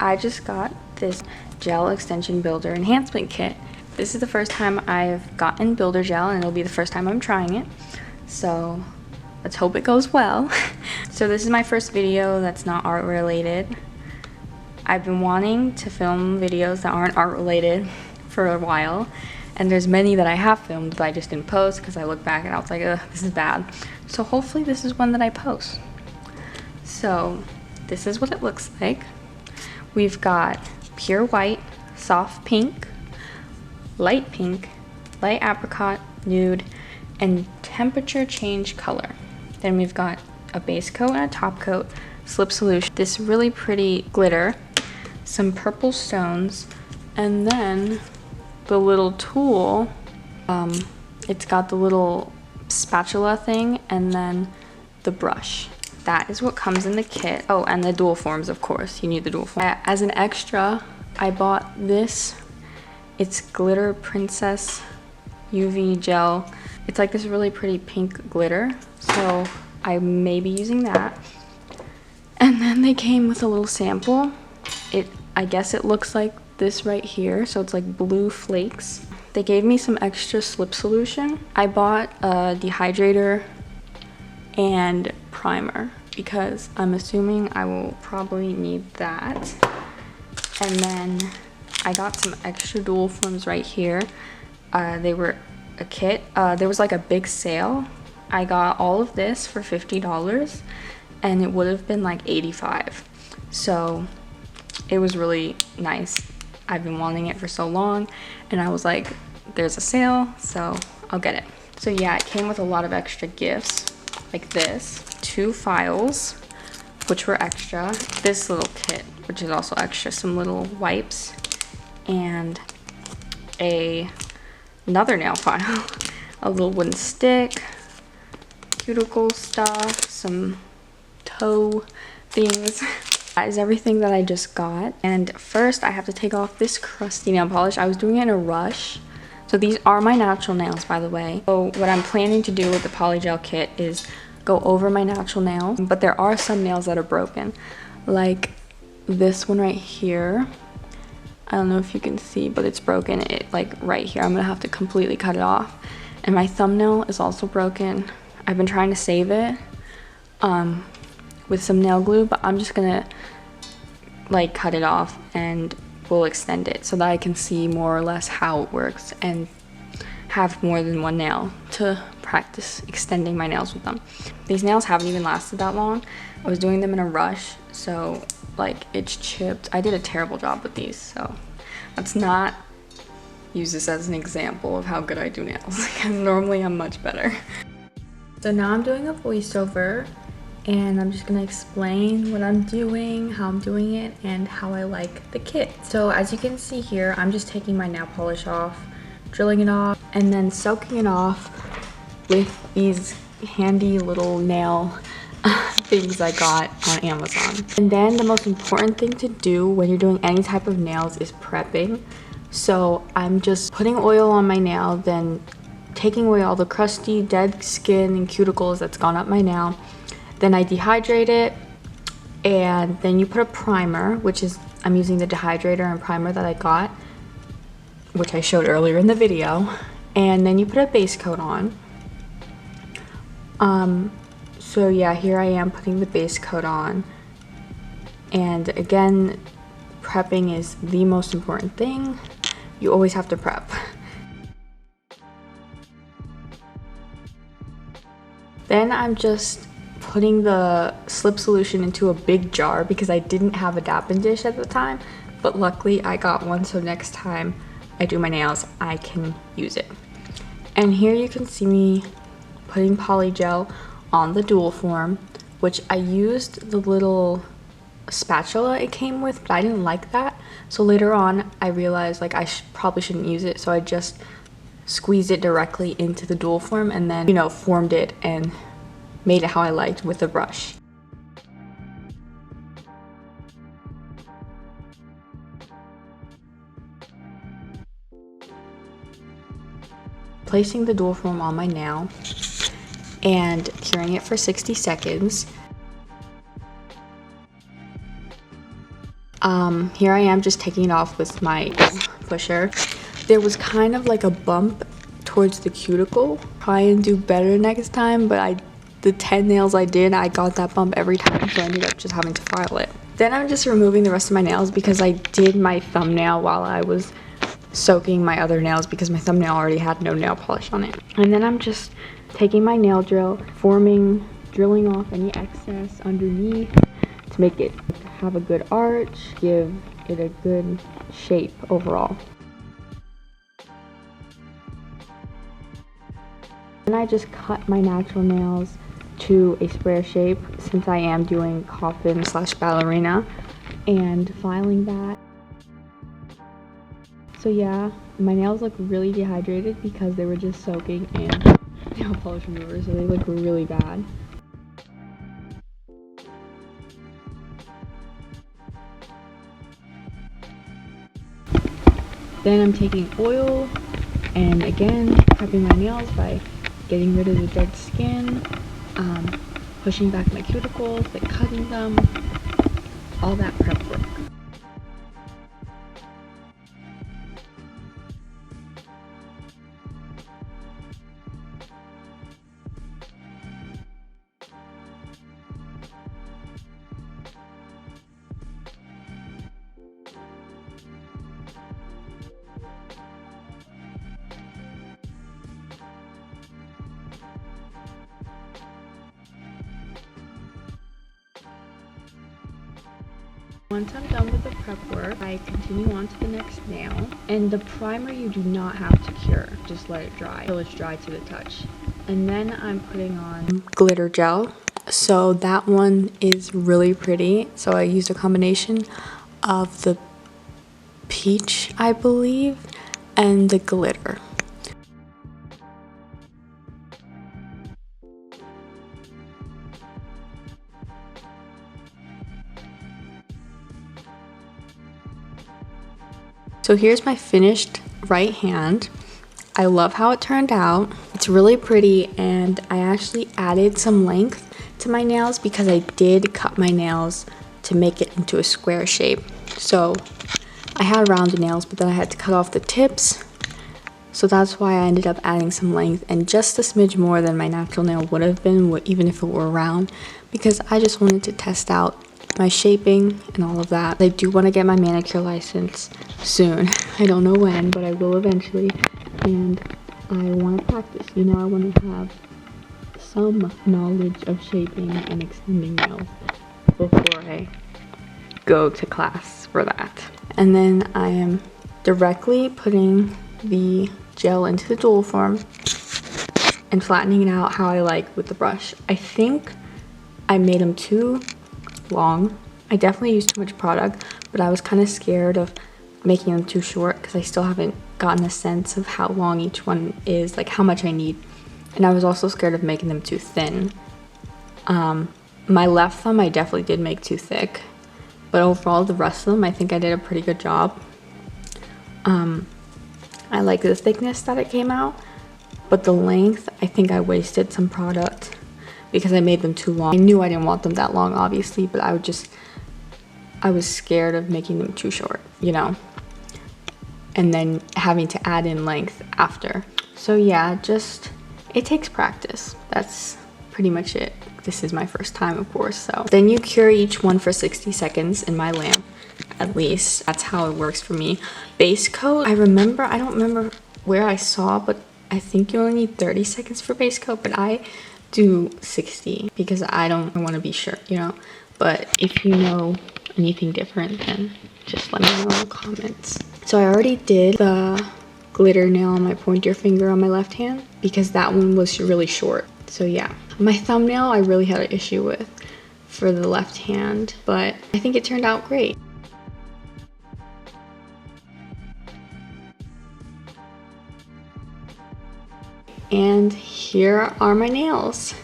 I just got this gel extension builder enhancement kit. This is the first time I've gotten builder gel, and it'll be the first time I'm trying it. So let's hope it goes well. So this is my first video that's not art related. I've been wanting to film videos that aren't art related for a while, and there's many that I have filmed but I just didn't post because I looked back and I was like, ugh, this is bad. So hopefully this is one that I post. So this is what it looks like. We've got pure white, soft pink, light apricot, nude, and temperature change color. Then we've got a base coat and a top coat, slip solution, this really pretty glitter, some purple stones, and then the little tool, it's got the little spatula thing and then the brush. That is what comes in the kit. Oh, and the dual forms, of course. You need the dual form. As an extra, I bought this. It's Glitter Princess UV gel. It's like this really pretty pink glitter, so I may be using that. And then they came with a little sample. I guess it looks like this right here, so it's like blue flakes. They gave me some extra slip solution. I bought a dehydrator and primer because I'm assuming I will probably need that. And then I got some extra dual forms right here. They were a kit. There was like a big sale. I got all of this for $50 and it would have been like $85. So it was really nice. I've been wanting it for so long and I was like, there's a sale, so I'll get it. So yeah, it came with a lot of extra gifts like this, 2 files, which were extra, this little kit, which is also extra, some little wipes, and another nail file, a little wooden stick, cuticle stuff, some toe things. That is everything that I just got. And first I have to take off this crusty nail polish. I was doing it in a rush. So these are my natural nails, by the way. So what I'm planning to do with the Polygel kit is go over my natural nail, but there are some nails that are broken, like this one right here. I don't know if you can see, but it's broken. It like right here. I'm gonna have to completely cut it off. And my thumbnail is also broken. I've been trying to save it with some nail glue, but I'm just gonna like cut it off and we'll extend it so that I can see more or less how it works and have more than one nail to practice extending my nails with them. These nails haven't even lasted that long. I was doing them in a rush, so like it's chipped. I did a terrible job with these, so let's not use this as an example of how good I do nails, because normally I'm much better. So now I'm doing a voiceover and I'm just gonna explain what I'm doing, how I'm doing it, and how I like the kit. So as you can see here, I'm just taking my nail polish off, drilling it off, and then soaking it off with these handy little nail things I got on Amazon. And then the most important thing to do when you're doing any type of nails is prepping. So I'm just putting oil on my nail, then taking away all the crusty dead skin and cuticles that's gone up my nail. Then I dehydrate it, and then you put a primer, which is, I'm using the dehydrator and primer that I got, which I showed earlier in the video. And then you put a base coat on. So yeah, here I am putting the base coat on. And again, prepping is the most important thing. You always have to prep. Then I'm just putting the slip solution into a big jar because I didn't have a dapping dish at the time, but luckily I got one, so next time I do my nails, I can use it. And here you can see me putting Polygel on the dual form, which I used the little spatula it came with, but I didn't like that. So later on, I realized like I probably shouldn't use it, so I just squeezed it directly into the dual form and then, you know, formed it and made it how I liked with the brush. Placing the dual form on my nail and curing it for 60 seconds. Here I am just taking it off with my pusher. There was kind of like a bump towards the cuticle. Try and do better next time, but the 10 nails I did, I got that bump every time, so I ended up just having to file it. Then I'm just removing the rest of my nails because I did my thumbnail while I was soaking my other nails because my thumbnail already had no nail polish on it. And then I'm just taking my nail drill, drilling off any excess underneath to make it have a good arch, give it a good shape overall. And I just cut my natural nails to a square shape since I am doing coffin/ballerina and filing that. So yeah, my nails look really dehydrated because they were just soaking in nail polish remover, so they look really bad. Then I'm taking oil and again prepping my nails by getting rid of the dead skin, pushing back my cuticles, like cutting them, all that prep work. Once I'm done with the prep work, I continue on to the next nail. And the primer you do not have to cure, just let it dry until it's dry to the touch. And then I'm putting on glitter gel. So that one is really pretty. So I used a combination of the peach, I believe, and the glitter. So here's my finished right hand. I love how it turned out. It's really pretty, and I actually added some length to my nails because I did cut my nails to make it into a square shape. So I had rounded nails, but then I had to cut off the tips. So that's why I ended up adding some length and just a smidge more than my natural nail would have been, even if it were round, because I just wanted to test out my shaping and all of that. I do want to get my manicure license soon. I don't know when, but I will eventually. And I want to practice, I want to have some knowledge of shaping and extending nails before I go to class for that. And then I am directly putting the gel into the dual form and flattening it out how I like with the brush. I think I made them too long. I definitely used too much product, but I was kind of scared of making them too short because I still haven't gotten a sense of how long each one is, like how much I need. And I was also scared of making them too thin. My left thumb I definitely did make too thick, but overall the rest of them I think I did a pretty good job. I like the thickness that it came out, but the length, I think I wasted some product because I made them too long. I knew I didn't want them that long, obviously, but I was scared of making them too short, and then having to add in length after. So yeah, it takes practice. That's pretty much it. This is my first time, of course, so. Then you cure each one for 60 seconds in my lamp, at least. That's how it works for me. Base coat, I don't remember where I saw, but I think you only need 30 seconds for base coat, but I do 60 because I want to be sure, But if you know anything different, then just let me know in the comments. So I already did the glitter nail on my pointer finger on my left hand because that one was really short. So yeah, my thumbnail I really had an issue with for the left hand, but I think it turned out great. And here are my nails.